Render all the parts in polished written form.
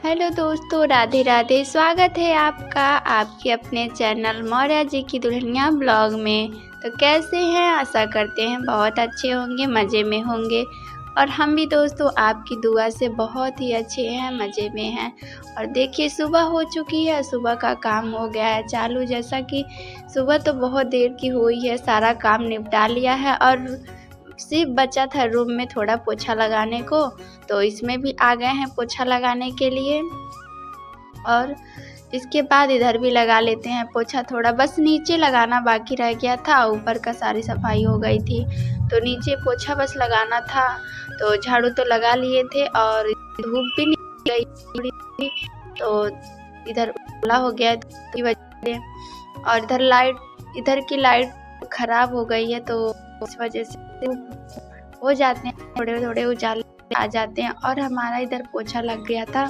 Hello दोस्तों, राधे राधे। स्वागत है आपका आपके अपने चैनल मौर्या जी की दुल्हनिया ब्लॉग में। तो कैसे हैं? आशा करते हैं बहुत अच्छे होंगे, मज़े में होंगे। और हम भी दोस्तों आपकी दुआ से बहुत ही अच्छे हैं, मज़े में हैं। और देखिए सुबह हो चुकी है, सुबह का काम हो गया है चालू। जैसा कि सुबह तो बहुत देर की हुई है, सारा काम निपटा लिया है और सिर्फ बचा था रूम में थोड़ा पोछा लगाने को, तो इसमें भी आ गए हैं पोछा लगाने के लिए। और इसके बाद इधर भी लगा लेते हैं पोछा। थोड़ा बस नीचे लगाना बाकी रह गया था, ऊपर का सारी सफाई हो गई थी, तो नीचे पोछा बस लगाना था। तो झाड़ू तो लगा लिए थे और धूप भी निकल गई थी, तो इधर उला हो गया तो वजह। और इधर की लाइट खराब हो गई है, तो इस वजह से हो जाते हैं थोड़े थोड़े उजाले आ जाते हैं। और हमारा इधर पोछा लग गया था,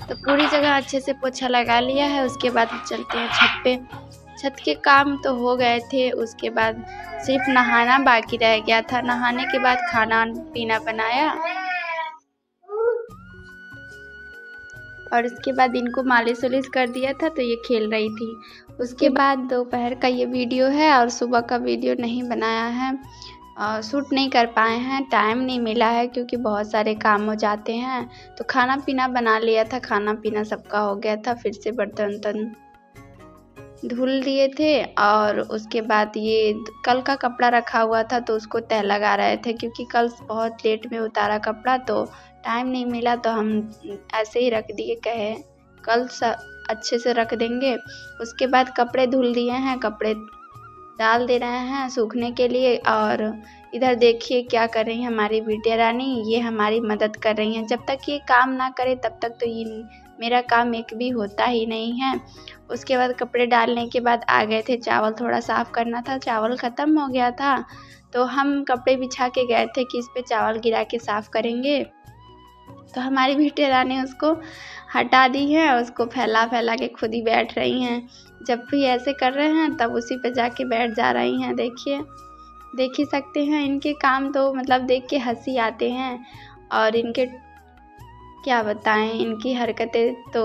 तो पूरी जगह अच्छे से पोछा लगा लिया है। उसके बाद चलते हैं छत पे। छत के काम तो हो गए थे, उसके बाद सिर्फ नहाना बाकी रह गया था। नहाने के बाद खाना पीना बनाया और उसके बाद इनको मालिश वालिश कर दिया था, तो ये खेल रही थी। उसके बाद दोपहर का ये वीडियो है और सुबह का वीडियो नहीं बनाया है। शूट नहीं कर पाए हैं, टाइम नहीं मिला है क्योंकि बहुत सारे काम हो जाते हैं। तो खाना पीना बना लिया था, खाना पीना सबका हो गया था। फिर से बर्तन वर्तन धुल दिए थे और उसके बाद ये कल का कपड़ा रखा हुआ था, तो उसको तह लगा रहे थे क्योंकि कल बहुत लेट में उतारा कपड़ा, तो टाइम नहीं मिला, तो हम ऐसे ही रख दिए, कहे कल अच्छे से रख देंगे। उसके बाद कपड़े धुल दिए हैं, कपड़े डाल दे रहे हैं सूखने के लिए। और इधर देखिए क्या कर रही है हमारी बिटिया रानी, ये हमारी मदद कर रही हैं। जब तक ये काम ना करे तब तक तो ये मेरा काम एक भी होता ही नहीं है। उसके बाद कपड़े डालने के बाद आ गए थे, चावल थोड़ा साफ़ करना था, चावल ख़त्म हो गया था, तो हम कपड़े बिछा के गए थे कि इस पे चावल गिरा के साफ़ करेंगे। तो हमारी बिटिया रानी उसको हटा दी है, उसको फैला फैला के खुद ही बैठ रही हैं। जब भी ऐसे कर रहे हैं तब उसी पे जाके बैठ जा रही हैं। देखिए देख ही सकते हैं, इनके काम तो मतलब देख के हंसी आते हैं। और इनके क्या बताएं, इनकी हरकतें तो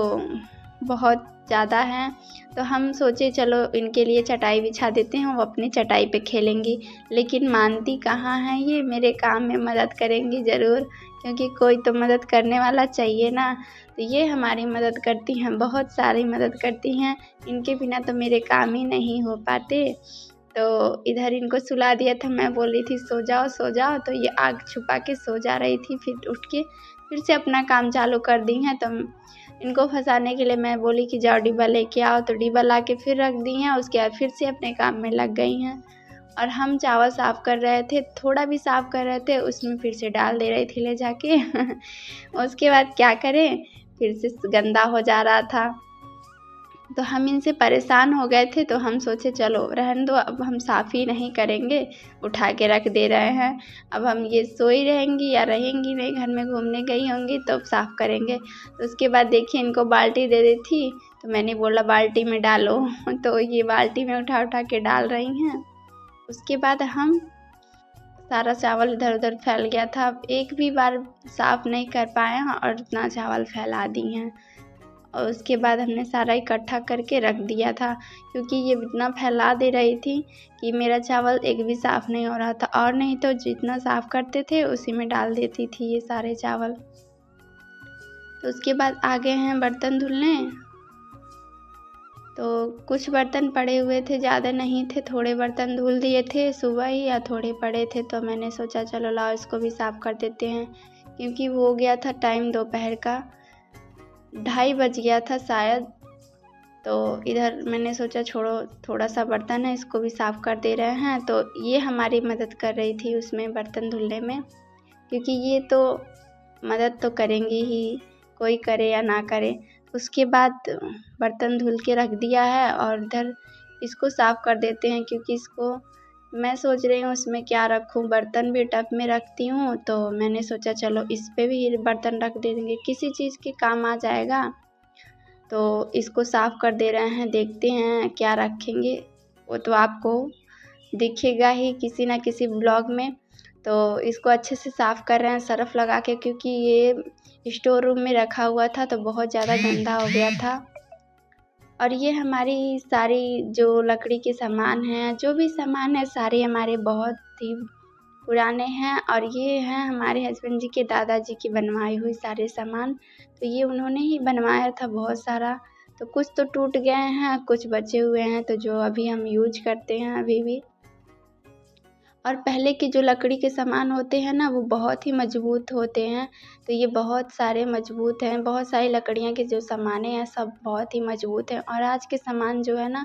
बहुत ज़्यादा हैं। तो हम सोचे चलो इनके लिए चटाई बिछा देते हैं, वो अपनी चटाई पे खेलेंगी। लेकिन मानती कहाँ हैं ये, मेरे काम में मदद करेंगी ज़रूर, क्योंकि कोई तो मदद करने वाला चाहिए ना। तो ये हमारी मदद करती हैं, बहुत सारी मदद करती हैं, इनके बिना तो मेरे काम ही नहीं हो पाते। तो इधर इनको सुला दिया था, मैं बोल रही थी सो जाओ, तो ये आग छुपा के सो जा रही थी। फिर उठ के फिर से अपना काम चालू कर दी हैं। तो इनको फंसाने के लिए मैं बोली कि जाओ डिब्बा लेके आओ, तो डिब्बा ला के फिर रख दी हैं। उसके बाद फिर से अपने काम में लग गई हैं। और हम चावल साफ़ कर रहे थे, थोड़ा भी साफ़ कर रहे थे, उसमें फिर से डाल दे रही थी ले जाके उसके बाद क्या करें, फिर से गंदा हो जा रहा था। तो हम इनसे परेशान हो गए थे, तो हम सोचे चलो रहने दो, अब हम साफ़ ही नहीं करेंगे, उठा के रख दे रहे हैं। अब हम ये सोई रहेंगी या रहेंगी नहीं, घर में घूमने गई होंगी तो साफ़ करेंगे। तो उसके बाद देखिए इनको बाल्टी दे दी थी, तो मैंने बोला बाल्टी में डालो तो ये बाल्टी में उठा उठा के डाल रही हैं। उसके बाद हम सारा चावल इधर उधर फैल गया था, अब एक भी बार साफ़ नहीं कर पाए हैं और इतना चावल फैला दी हैं। और उसके बाद हमने सारा इकट्ठा करके रख दिया था, क्योंकि ये इतना फैला दे रही थी कि मेरा चावल एक भी साफ़ नहीं हो रहा था। और नहीं तो जितना साफ़ करते थे उसी में डाल देती थी ये सारे चावल। तो उसके बाद आ गए हैं बर्तन धुलने। तो कुछ बर्तन पड़े हुए थे, ज़्यादा नहीं थे, थोड़े बर्तन धुल दिए थे सुबह ही, या थोड़े पड़े थे, तो मैंने सोचा चलो लाओ इसको भी साफ़ कर देते हैं। क्योंकि वो हो गया था टाइम दोपहर का 2:30 बज गया था शायद। तो इधर मैंने सोचा छोड़ो, थोड़ा सा बर्तन है इसको भी साफ़ कर दे रहे हैं। तो ये हमारी मदद कर रही थी उसमें बर्तन धुलने में, क्योंकि ये तो मदद तो करेंगी ही, कोई करे या ना करे। उसके बाद बर्तन धुल के रख दिया है और इधर इसको साफ़ कर देते हैं, क्योंकि इसको मैं सोच रही हूँ उसमें क्या रखूँ, बर्तन भी टब में रखती हूँ, तो मैंने सोचा चलो इस पे भी बर्तन रख देंगे, किसी चीज़ के काम आ जाएगा। तो इसको साफ़ कर दे रहे हैं, देखते हैं क्या रखेंगे, वो तो आपको दिखेगा ही किसी ना किसी ब्लॉग में। तो इसको अच्छे से साफ़ कर रहे हैं सर्फ़ लगा के, क्योंकि ये स्टोर रूम में रखा हुआ था तो बहुत ज़्यादा गंदा हो गया था। और ये हमारी सारी जो लकड़ी के सामान हैं, जो भी सामान है सारे हमारे बहुत ही पुराने हैं। और ये हैं हमारे हस्बैंड जी के दादाजी की बनवाई हुई सारे सामान। तो ये उन्होंने ही बनवाया था बहुत सारा। तो कुछ तो टूट गए हैं, कुछ बचे हुए हैं, तो जो अभी हम यूज करते हैं अभी भी। और पहले के जो लकड़ी के सामान होते हैं ना, वो बहुत ही मजबूत होते हैं। तो ये बहुत सारे मजबूत हैं, बहुत सारी लकड़ियाँ के जो सामानें हैं सब बहुत ही मजबूत हैं। और आज के सामान जो है ना,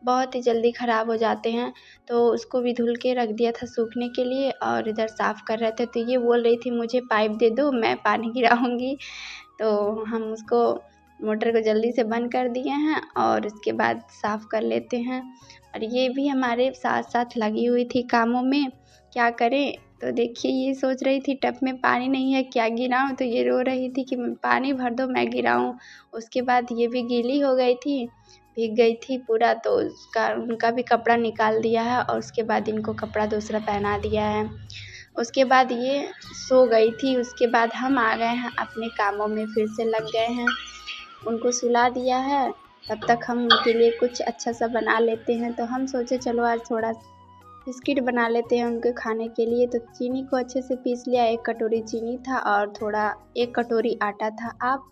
बहुत ही जल्दी ख़राब हो जाते हैं। तो उसको भी धुल के रख दिया था सूखने के लिए, और इधर साफ़ कर रहे थे। तो ये बोल रही थी मुझे पाइप दे दो, मैं पानी गिराऊँगी। तो हम उसको मोटर को जल्दी से बंद कर दिए हैं और इसके बाद साफ़ कर लेते हैं। और ये भी हमारे साथ साथ लगी हुई थी कामों में, क्या करें। तो देखिए ये सोच रही थी टब में पानी नहीं है, क्या गिराऊँ। तो ये रो रही थी कि पानी भर दो, मैं गिराऊँ। उसके बाद ये भी गीली हो गई थी, भीग गई थी पूरा। तो उनका भी कपड़ा निकाल दिया है और उसके बाद इनको कपड़ा दूसरा पहना दिया है। उसके बाद ये सो गई थी। उसके बाद हम आ गए हैं अपने कामों में, फिर से लग गए हैं। उनको सुला दिया है, तब तक हम उनके लिए कुछ अच्छा सा बना लेते हैं। तो हम सोचे चलो आज थोड़ा बिस्किट बना लेते हैं उनके खाने के लिए। तो चीनी को अच्छे से पीस लिया, 1 कटोरी चीनी था और थोड़ा 1 कटोरी आटा था। आप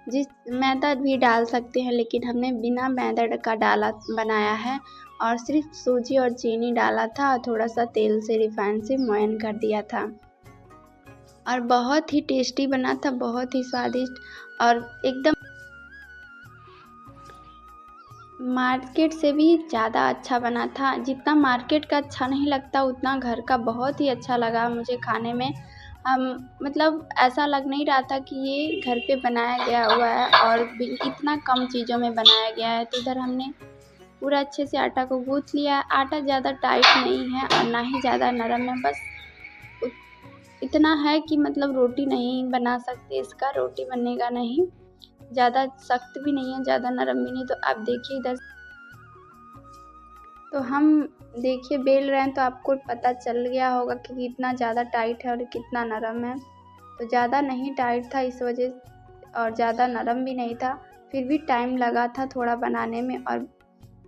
जिस मैदा भी डाल सकते हैं, लेकिन हमने बिना मैदा का डाला बनाया है। और सिर्फ सूजी और चीनी डाला था और थोड़ा सा तेल से रिफाइन से मोयन कर दिया था। और बहुत ही टेस्टी बना था, बहुत ही स्वादिष्ट और एकदम मार्केट से भी ज़्यादा अच्छा बना था। जितना मार्केट का अच्छा नहीं लगता, उतना घर का बहुत ही अच्छा लगा मुझे खाने में। मतलब ऐसा लग नहीं रहा था कि ये घर पे बनाया गया हुआ है और इतना कम चीज़ों में बनाया गया है। तो इधर हमने पूरा अच्छे से आटा को गूँथ लिया। आटा ज़्यादा टाइट नहीं है और ना ही ज़्यादा नरम है, बस इतना है कि मतलब रोटी नहीं बना सकते इसका, रोटी बनेगा नहीं। ज़्यादा सख्त भी नहीं है, ज़्यादा नरम भी नहीं। तो आप देखिए इधर, तो हम देखिए बेल रहे हैं तो आपको पता चल गया होगा कि कितना ज़्यादा टाइट है और कितना नरम है। तो ज़्यादा नहीं टाइट था इस वजह, और ज़्यादा नरम भी नहीं था। फिर भी टाइम लगा था थोड़ा बनाने में और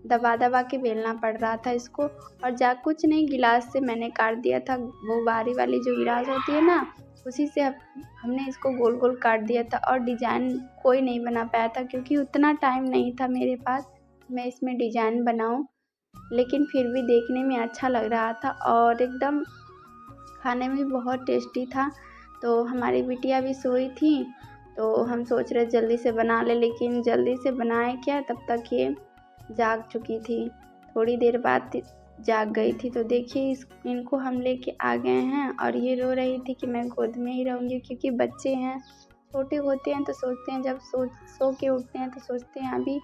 दबा दबा के बेलना पड़ रहा था इसको। और कुछ नहीं, गिलास से मैंने काट दिया था, वो बारी वाली जो गिलास होती है ना, उसी से हमने इसको गोल गोल काट दिया था। और डिज़ाइन कोई नहीं बना पाया था क्योंकि उतना टाइम नहीं था मेरे पास मैं इसमें डिज़ाइन बनाऊं। लेकिन फिर भी देखने में अच्छा लग रहा था और एकदम खाने में बहुत टेस्टी था। तो हमारी बिटिया भी सोई थी, तो हम सोच रहे जल्दी से बना ले, लेकिन जल्दी से बनाए क्या, तब तक ये जाग चुकी थी। थोड़ी देर बाद जाग गई थी। तो देखिए इनको हम लेके आ गए हैं और ये रो रही थी कि मैं गोद में ही रहूँगी, क्योंकि बच्चे हैं, छोटे होते हैं तो सोचते हैं, जब सो के उठते हैं तो सोचते हैं अभी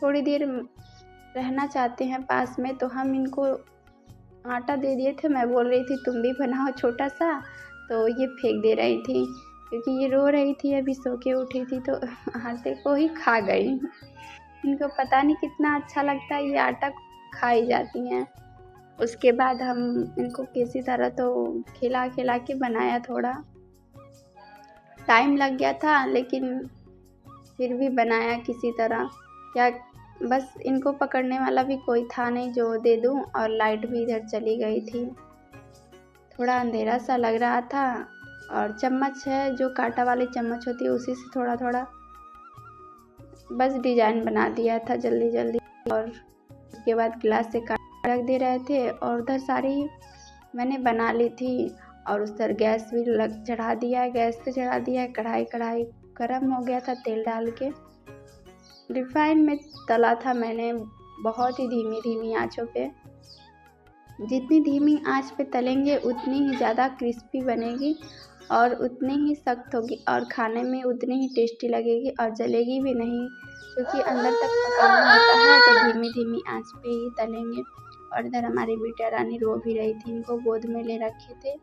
थोड़ी देर रहना चाहते हैं पास में। तो हम इनको आटा दे दिए थे, मैं बोल रही थी तुम भी बनाओ छोटा सा, तो ये फेंक दे रही थी क्योंकि ये रो रही थी, अभी सो के उठी थी तो आटे को ही खा गई। इनको पता नहीं कितना अच्छा लगता है, ये आटा खाई जाती हैं। उसके बाद हम इनको किसी तरह तो खिला के बनाया, थोड़ा टाइम लग गया था लेकिन फिर भी बनाया किसी तरह। क्या बस इनको पकड़ने वाला भी कोई था नहीं जो दे दूं, और लाइट भी इधर चली गई थी, थोड़ा अंधेरा सा लग रहा था। और चम्मच है जो कांटा वाली चम्मच होती है, उसी से थोड़ा थोड़ा बस डिज़ाइन बना दिया था जल्दी जल्दी। और उसके बाद गिलास से काट रख दे रहे थे और उधर सारी मैंने बना ली थी। और उधर गैस भी चढ़ा दिया है, गैस पे चढ़ा दिया है, कढ़ाई गर्म हो गया था, तेल डाल के रिफाइन में तला था मैंने, बहुत ही धीमी आंचों पे। जितनी धीमी आंच पे तलेंगे उतनी ही ज़्यादा क्रिस्पी बनेगी और उतनी ही सख्त होगी और खाने में उतनी ही टेस्टी लगेगी और जलेगी भी नहीं, क्योंकि अंदर तक पकाना होता है। तो धीमी आंच पे ही तलेंगे। और इधर हमारी बेटा रानी रो भी रही थी, इनको गोद में ले रखे थे,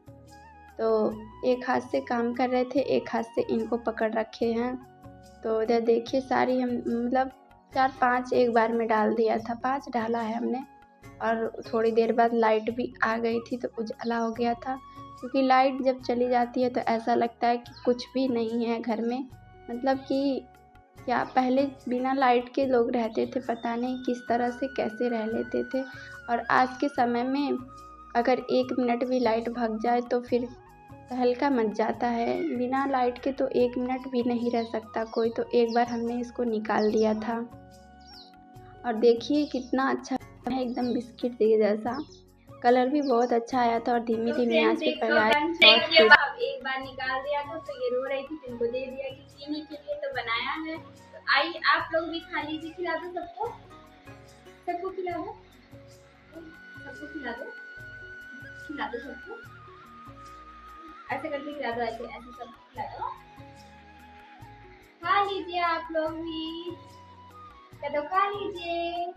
तो एक हाथ से काम कर रहे थे, एक हाथ से इनको पकड़ रखे हैं। तो इधर देखिए सारी हम मतलब 4-5 एक बार में डाल दिया था, 5 डाला है हमने। और थोड़ी देर बाद लाइट भी आ गई थी तो उजाला हो गया था। क्योंकि लाइट जब चली जाती है तो ऐसा लगता है कि कुछ भी नहीं है घर में। मतलब कि क्या पहले बिना लाइट के लोग रहते थे, पता नहीं किस तरह से कैसे रह लेते थे। और आज के समय में अगर 1 मिनट भी लाइट भाग जाए तो फिर तहलका मच जाता है। बिना लाइट के तो 1 मिनट भी नहीं रह सकता कोई। तो एक बार हमने इसको निकाल दिया था और देखिए कितना अच्छा है, एकदम बिस्किट के जैसा। कलर भी बहुत अच्छा आया था और धीमी धीमी आंच पे पकाया। एक बार निकाल दिया था तो ये रो रही थी, तुमको दे दिया कि चीनी के लिए तो बनाया है। तो आइए आप लोग भी खा लीजिए, खिला दो सबको, सबको खिला दो, सबको खिला दो, खिला दो सबको, ऐसे करके खिला दो, ऐसे ऐसे सबको खिला दो, खा लीजिए आप लोग भी, कह दो खा लीजिए,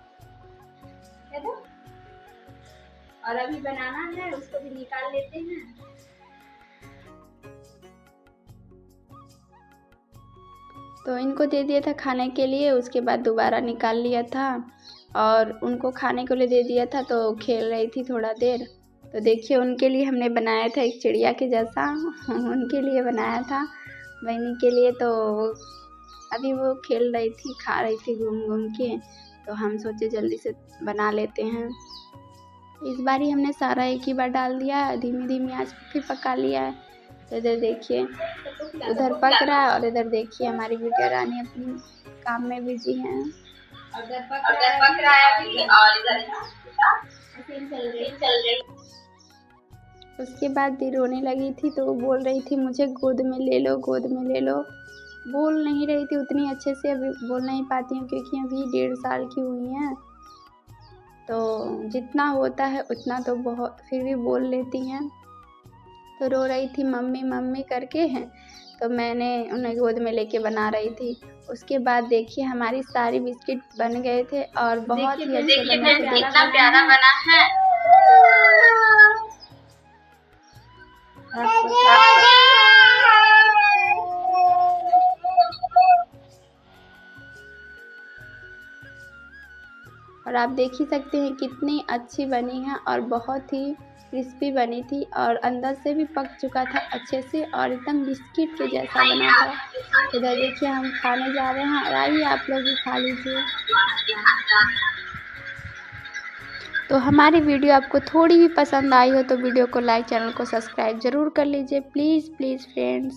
कह दो। और अभी बनाना है, उसको भी निकाल लेते हैं। तो इनको दे दिया था खाने के लिए, उसके बाद दोबारा निकाल लिया था और उनको खाने के लिए दे दिया था। तो खेल रही थी थोड़ा देर। तो देखिए उनके लिए हमने बनाया था एक चिड़िया के जैसा उनके लिए बनाया था, बहनी के लिए। तो अभी वो खेल रही थी, खा रही थी घूम घूम के। तो हम सोचे जल्दी से बना लेते हैं। इस बार ही हमने सारा एक ही बार डाल दिया है, धीमी धीमी आंच पे फिर पका लिया है। तो इधर देखिए उधर पक रहा है और इधर देखिए हमारी बिटिया रानी अपनी काम में बिजी हैं। उधर पक रहा है अभी और इधर चल रही। उसके बाद दी रोने लगी थी तो वो बोल रही थी मुझे गोद में ले लो, गोद में ले लो। बोल नहीं रही थी उतनी अच्छे से, अभी बोल नहीं पाती हूँ क्योंकि अभी 1.5 साल की हुई हैं। तो जितना होता है उतना तो बहुत फिर भी बोल लेती हैं। तो रो रही थी मम्मी मम्मी करके हैं। तो मैंने उन्हें गोद में लेके बना रही थी। उसके बाद देखिए हमारी सारी बिस्किट बन गए थे और बहुत ही अच्छे बने थे। कितना प्यारा बना है। और आप देख ही सकते हैं कितनी अच्छी बनी है और बहुत ही क्रिस्पी बनी थी और अंदर से भी पक चुका था अच्छे से और एकदम बिस्किट के जैसा बना था। इधर देखिए हम खाने जा रहे हैं और आइए आप लोग भी खा लीजिए। तो हमारी वीडियो आपको थोड़ी भी पसंद आई हो तो वीडियो को लाइक, चैनल को सब्सक्राइब ज़रूर कर लीजिए प्लीज़ प्लीज़ फ्रेंड्स।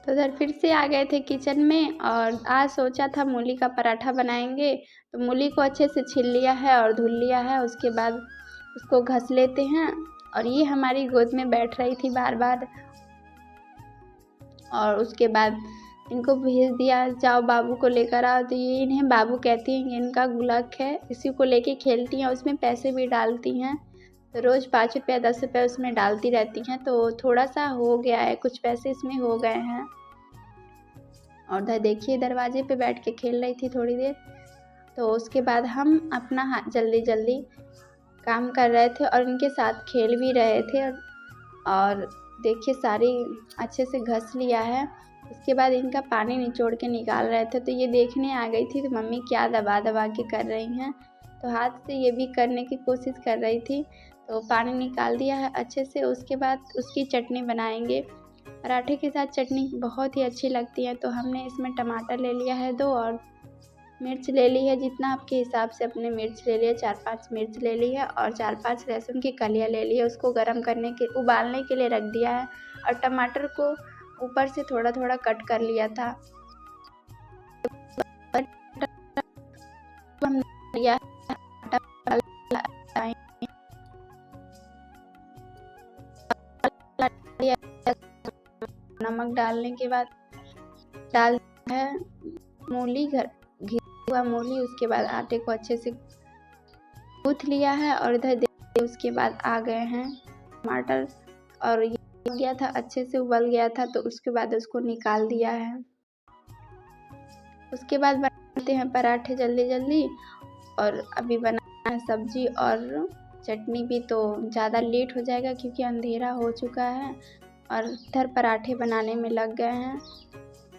तो उधर फिर से आ गए थे किचन में और आज सोचा था मूली का पराठा बनाएंगे। तो मूली को अच्छे से छील लिया है और धुल लिया है। उसके बाद उसको घस लेते हैं। और ये हमारी गोद में बैठ रही थी बार बार और उसके बाद इनको भेज दिया, जाओ बाबू को लेकर आओ। तो ये इन्हें बाबू कहती हैं, इनका गुलाक है, इसी को लेके खेलती हैं। उसमें पैसे भी डालती हैं, तो रोज़ 5 रुपये 10 रुपये उसमें डालती रहती हैं। तो थोड़ा सा हो गया है, कुछ पैसे इसमें हो गए हैं। और उधर देखिए दरवाजे पे बैठ के खेल रही थी थोड़ी देर। तो उसके बाद हम अपना जल्दी जल्दी काम कर रहे थे और इनके साथ खेल भी रहे थे। और देखिए सारी अच्छे से घस लिया है। उसके बाद इनका पानी निचोड़ के निकाल रहे थे। तो ये देखने आ गई थी तो मम्मी क्या दबा दबा के कर रही हैं। तो हाथ से ये भी करने की कोशिश कर रही थी। तो पानी निकाल दिया है अच्छे से। उसके बाद उसकी चटनी बनाएंगे। पराठे के साथ चटनी बहुत ही अच्छी लगती है। तो हमने इसमें टमाटर ले लिया है 2 और मिर्च ले ली है, जितना आपके हिसाब से अपने मिर्च ले लिया, 4-5 मिर्च ले ली है और 4-5 लहसुन की कलियाँ ले ली है। उसको गरम करने के उबालने के लिए रख दिया है और टमाटर को ऊपर से थोड़ा थोड़ा कट कर लिया था। नमक डालने के बाद डाल है मूली, हुआ मूली। उसके बाद आटे को अच्छे से गूँथ लिया है और इधर देखिए उसके बाद आ गए हैं टमाटर और ये हो गया था, अच्छे से उबल गया था। तो उसके बाद उसको निकाल दिया है। उसके बाद बनाते हैं पराठे जल्दी जल्दी। और अभी बनाना है सब्जी और चटनी भी, तो ज़्यादा लेट हो जाएगा क्योंकि अंधेरा हो चुका है। और इधर पराठे बनाने में लग गए हैं।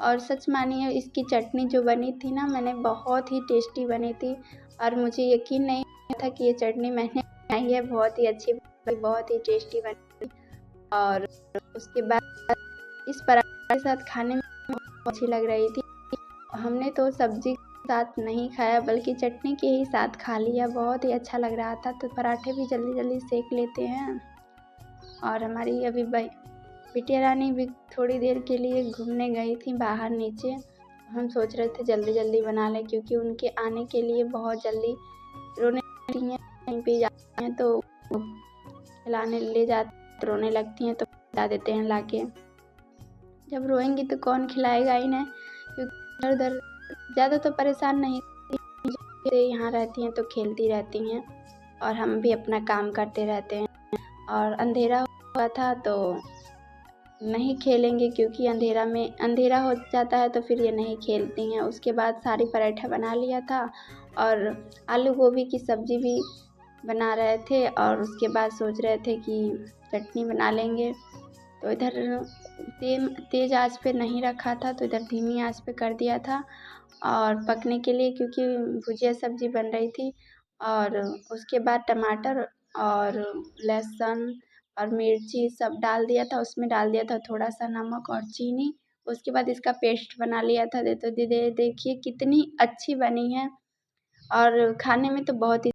और सच मानिए इसकी चटनी जो बनी थी ना, मैंने बहुत ही टेस्टी बनी थी और मुझे यकीन नहीं था कि ये चटनी मैंने बनाई है, बहुत ही अच्छी बहुत ही टेस्टी बनी। और उसके बाद इस पराठे के साथ खाने में बहुत अच्छी लग रही थी। हमने तो सब्जी के साथ नहीं खाया बल्कि चटनी के ही साथ खा लिया, बहुत ही अच्छा लग रहा था। तो पराठे भी जल्दी जल्दी सेक लेते हैं। और हमारी अभी बिटिया रानी भी थोड़ी देर के लिए घूमने गई थी बाहर नीचे। हम सोच रहे थे जल्दी जल्दी बना लें क्योंकि उनके आने के लिए बहुत जल्दी रोने लगती हैं, कहीं पे जाते हैं तो खिलाने ले जाते तो रोने लगती हैं, तो खिला देते हैं लाके। जब रोएंगी तो कौन खिलाएगा इन्हें, क्योंकि इधर उधर ज़्यादा तो परेशान नहीं करती, यहाँ रहती हैं तो खेलती रहती हैं और हम भी अपना काम करते रहते हैं। और अंधेरा हुआ था तो नहीं खेलेंगे क्योंकि अंधेरा हो जाता है तो फिर ये नहीं खेलती हैं। उसके बाद सारी पराठा बना लिया था और आलू गोभी की सब्ज़ी भी बना रहे थे और उसके बाद सोच रहे थे कि चटनी बना लेंगे। तो इधर तेज़ आंच पे नहीं रखा था, तो इधर धीमी आंच पे कर दिया था और पकने के लिए, क्योंकि भुजिया सब्ज़ी बन रही थी। और उसके बाद टमाटर और लहसुन और मिर्ची सब डाल दिया था, उसमें डाल दिया था थोड़ा सा नमक और चीनी। उसके बाद इसका पेस्ट बना लिया था। देखिए कितनी अच्छी बनी है और खाने में तो बहुत ही